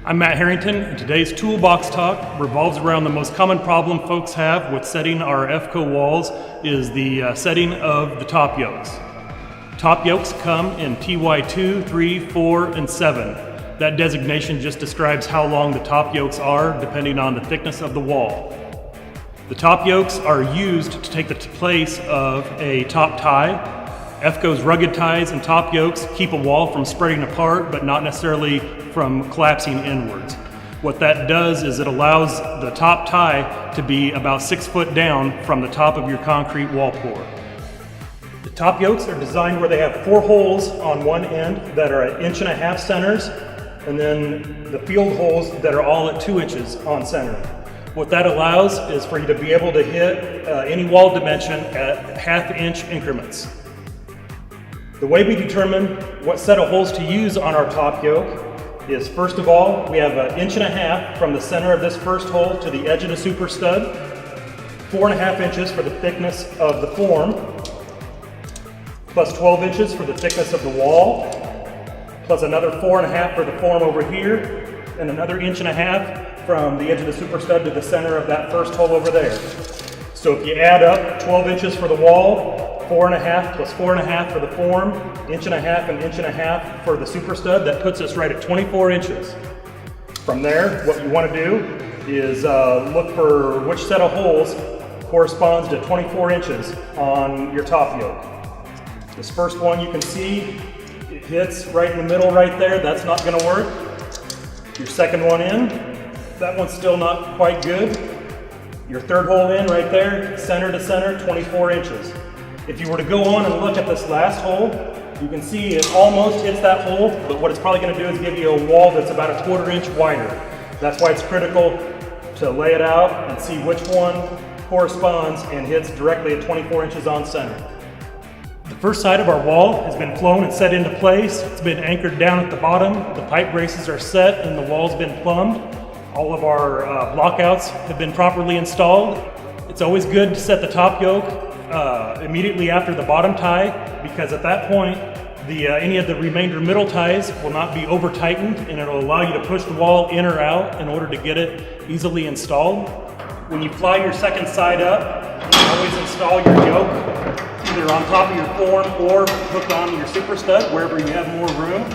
I'm Matt Harrington, and today's Toolbox Talk revolves around the most common problem folks have with setting our EFCO walls is the setting of the top yokes. Top yokes come in TY2, 3, 4, and 7. That designation just describes how long the top yokes are depending on the thickness of the wall. The top yokes are used to take the place of a top tie. EFCO's rugged ties and top yokes keep a wall from spreading apart, but not necessarily from collapsing inwards. What that does is it allows the top tie to be about 6 foot down from the top of your concrete wall pour. The top yokes are designed where they have 4 holes on one end that are at 1.5 inch centers, and then the field holes that are all at 2 inches on center. What that allows is for you to be able to hit any wall dimension at 1/2 inch increments. The way we determine what set of holes to use on our top yoke is, first of all, we have 1.5 inches from the center of this first hole to the edge of the super stud, 4.5 inches for the thickness of the form, plus 12 inches for the thickness of the wall, plus another 4.5 for the form over here, and another 1.5 inches from the edge of the super stud to the center of that first hole over there. So if you add up 12 inches for the wall, 4.5 plus 4.5 for the form, 1.5 inches and 1.5 inches for the super stud, that puts us right at 24 inches. From there, what you want to do is look for which set of holes corresponds to 24 inches on your top yoke. This first one you can see, it hits right in the middle right there. That's not going to work. Your second one in, that one's still not quite good. Your third hole in right there, center to center, 24 inches. If you were to go on and look at this last hole, you can see it almost hits that hole, but what it's probably going to do is give you a wall that's about 1/4 inch wider. That's why it's critical to lay it out and see which one corresponds and hits directly at 24 inches on center. The first side of our wall has been flown and set into place. It's been anchored down at the bottom. The pipe braces are set and the wall's been plumbed. All of our blockouts have been properly installed. It's always good to set the top yoke immediately after the bottom tie, because at that point any of the remainder middle ties will not be over tightened, and it'll allow you to push the wall in or out in order to get it easily installed. When you fly your second side up, you can always install your yoke either on top of your form or hooked on your super stud wherever you have more room.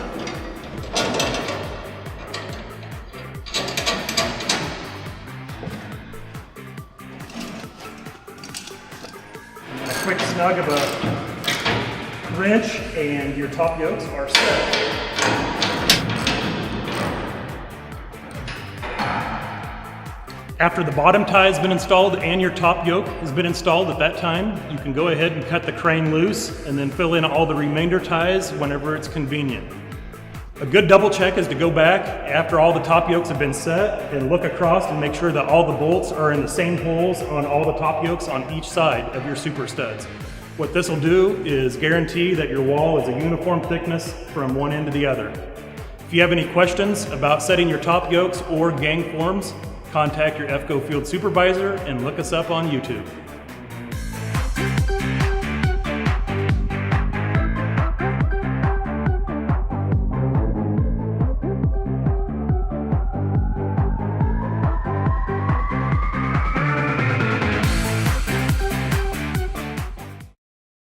A quick snug of a wrench and your top yokes are set. After the bottom tie has been installed and your top yoke has been installed, at that time you can go ahead and cut the crane loose and then fill in all the remainder ties whenever it's convenient. A good double check is to go back after all the top yokes have been set and look across and make sure that all the bolts are in the same holes on all the top yokes on each side of your super studs. What this will do is guarantee that your wall is a uniform thickness from one end to the other. If you have any questions about setting your top yokes or gang forms, contact your EFCO field supervisor and look us up on YouTube.